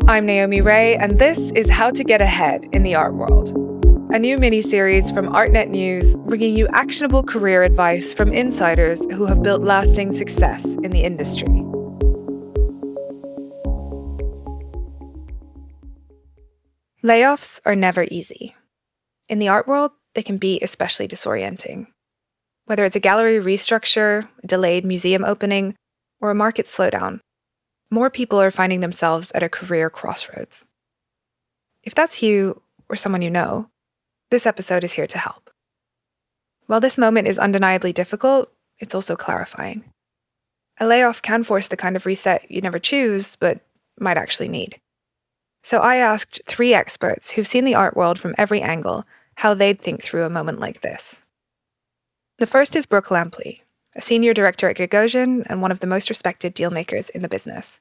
I'm Naomi Ray, and this is How to Get Ahead in the Art World, a new mini-series from ArtNet News bringing you actionable career advice from insiders who have built lasting success in the industry. Layoffs are never easy. In the art world, they can be especially disorienting. Whether it's a gallery restructure, a delayed museum opening, or a market slowdown, more people are finding themselves at a career crossroads. If that's you, or someone you know, this episode is here to help. While this moment is undeniably difficult, it's also clarifying. A layoff can force the kind of reset you never choose, but might actually need. So I asked 3 experts who've seen the art world from every angle how they'd think through a moment like this. The first is Brooke Lampley, a senior director at Gagosian and one of the most respected dealmakers in the business.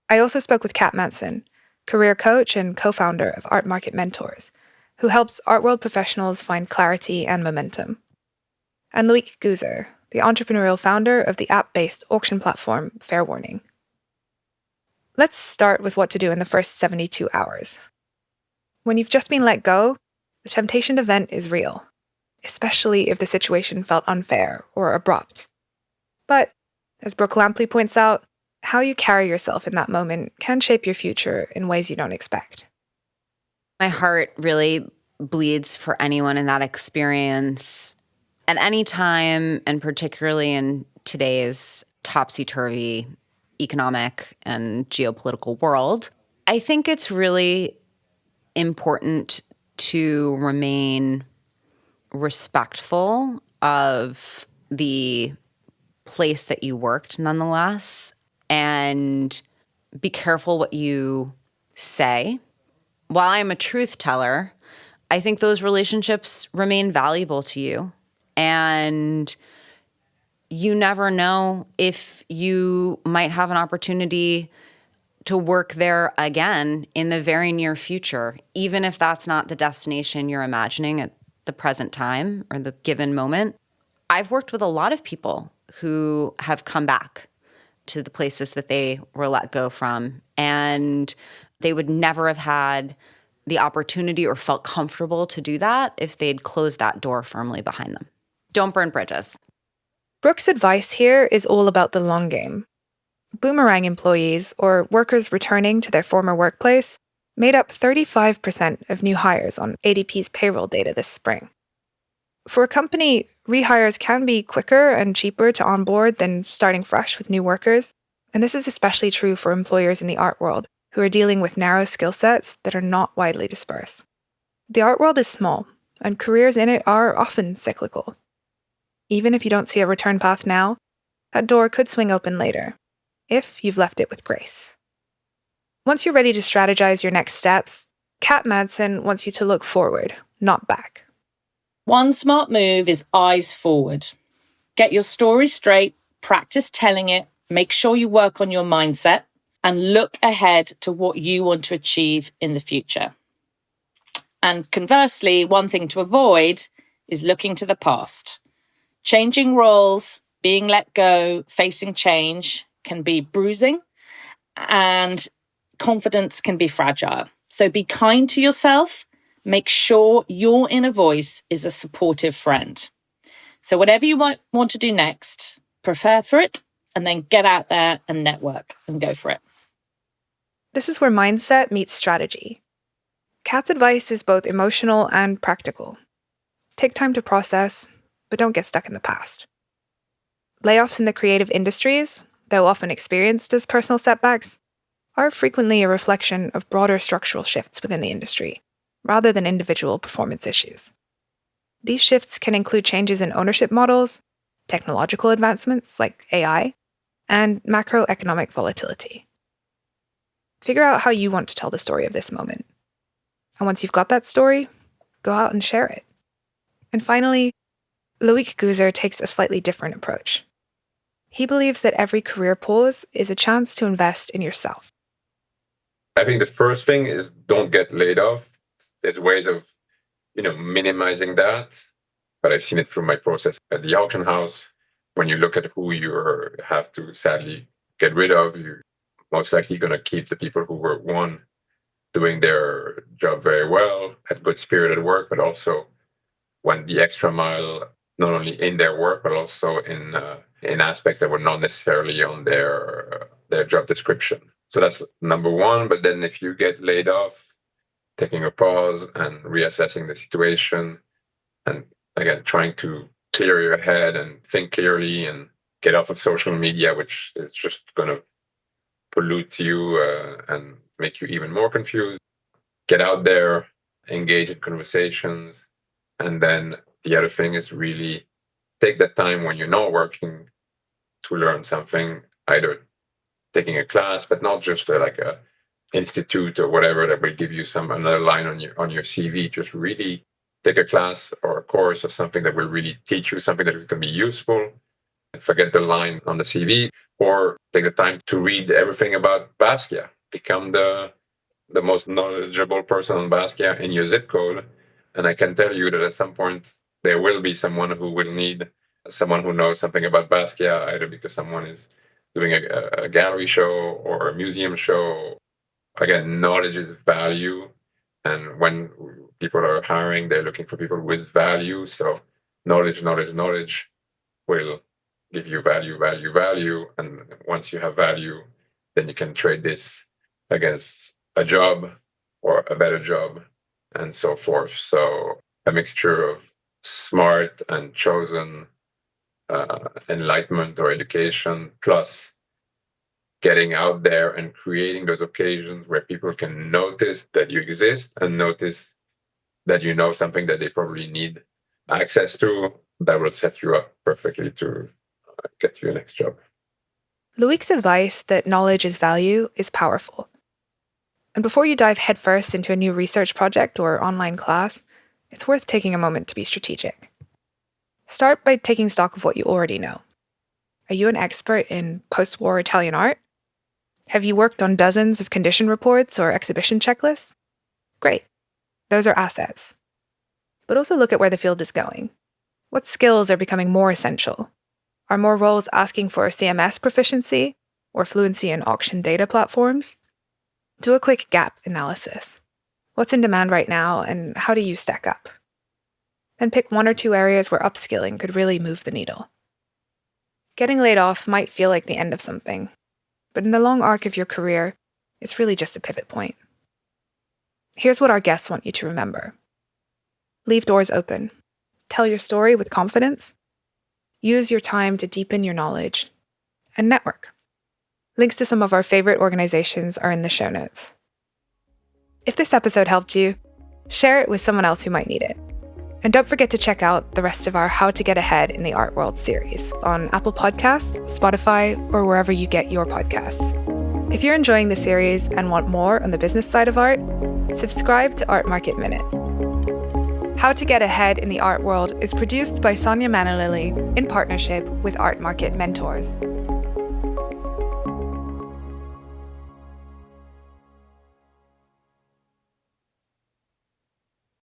I also spoke with Cat Manson, career coach and co-founder of Art Market Mentors, who helps art world professionals find clarity and momentum. And Loic Gouzer, the entrepreneurial founder of the app-based auction platform Fair Warning. Let's start with what to do in the first 72 hours. When you've just been let go, the temptation to vent is real, especially if the situation felt unfair or abrupt. But, as Brooke Lampley points out, how you carry yourself in that moment can shape your future in ways you don't expect. My heart really bleeds for anyone in that experience at any time, and particularly in today's topsy-turvy economic and geopolitical world. I think it's really important to remain respectful of the place that you worked nonetheless, and be careful what you say. While I'm a truth teller, I think those relationships remain valuable to you. And you never know if you might have an opportunity to work there again in the very near future, even if that's not the destination you're imagining at the present time or the given moment. I've worked with a lot of people who have come back to the places that they were let go from, and they would never have had the opportunity or felt comfortable to do that if they'd closed that door firmly behind them. Don't burn bridges. Brooke's advice here is all about the long game. Boomerang employees, or workers returning to their former workplace, made up 35% of new hires on ADP's payroll data this spring. For a company, rehires can be quicker and cheaper to onboard than starting fresh with new workers, and this is especially true for employers in the art world who are dealing with narrow skill sets that are not widely dispersed. The art world is small, and careers in it are often cyclical. Even if you don't see a return path now, that door could swing open later, if you've left it with grace. Once you're ready to strategize your next steps, Cat Manson wants you to look forward, not back. One smart move is eyes forward. Get your story straight, practice telling it, make sure you work on your mindset, and look ahead to what you want to achieve in the future. And conversely, one thing to avoid is looking to the past. Changing roles, being let go, facing change can be bruising, and confidence can be fragile. So be kind to yourself. Make sure your inner voice is a supportive friend. So whatever you might want to do next, prepare for it, and then get out there and network and go for it. This is where mindset meets strategy. Kat's advice is both emotional and practical. Take time to process, but don't get stuck in the past. Layoffs in the creative industries, though often experienced as personal setbacks, are frequently a reflection of broader structural shifts within the industry, rather than individual performance issues. These shifts can include changes in ownership models, technological advancements like AI, and macroeconomic volatility. Figure out how you want to tell the story of this moment. And once you've got that story, go out and share it. And finally, Loic Gouzer takes a slightly different approach. He believes that every career pause is a chance to invest in yourself. I think the first thing is don't get laid off. There's ways of, minimizing that. But I've seen it through my process at the auction house. When you look at who you have to sadly get rid of, you're most likely going to keep the people who were, one, doing their job very well, had good spirit at work, but also went the extra mile, not only in their work, but also in aspects that were not necessarily on their job description. So that's number one. But then if you get laid off, taking a pause and reassessing the situation, and again, trying to clear your head and think clearly and get off of social media, which is just going to pollute you and make you even more confused. Get out there, engage in conversations. And then the other thing is really take that time when you're not working to learn something, either taking a class, but not just like a institute or whatever that will give you another line on your CV. Just really take a class or a course or something that will really teach you something that is going to be useful. And forget the line on the CV, or take the time to read everything about Basquiat. Become the most knowledgeable person on Basquiat in your zip code. And I can tell you that at some point there will be someone who will need someone who knows something about Basquiat, either because someone is doing a gallery show or a museum show. Again, knowledge is value. And when people are hiring, they're looking for people with value. So knowledge will give you value. And once you have value, then you can trade this against a job or a better job and so forth. So a mixture of smart and chosen enlightenment or education, plus getting out there and creating those occasions where people can notice that you exist and notice that you know something that they probably need access to, that will set you up perfectly to get your next job. Loic's advice that knowledge is value is powerful. And before you dive headfirst into a new research project or online class, it's worth taking a moment to be strategic. Start by taking stock of what you already know. Are you an expert in post-war Italian art? Have you worked on dozens of condition reports or exhibition checklists? Great. Those are assets. But also look at where the field is going. What skills are becoming more essential? Are more roles asking for CMS proficiency or fluency in auction data platforms? Do a quick gap analysis. What's in demand right now, and how do you stack up? Then pick 1 or 2 areas where upskilling could really move the needle. Getting laid off might feel like the end of something, but in the long arc of your career, it's really just a pivot point. Here's what our guests want you to remember. Leave doors open. Tell your story with confidence. Use your time to deepen your knowledge. And network. Links to some of our favorite organizations are in the show notes. If this episode helped you, share it with someone else who might need it. And don't forget to check out the rest of our How to Get Ahead in the Art World series on Apple Podcasts, Spotify, or wherever you get your podcasts. If you're enjoying the series and want more on the business side of art, subscribe to Art Market Minute. How to Get Ahead in the Art World is produced by Sonia Manalili in partnership with Art Market Mentors.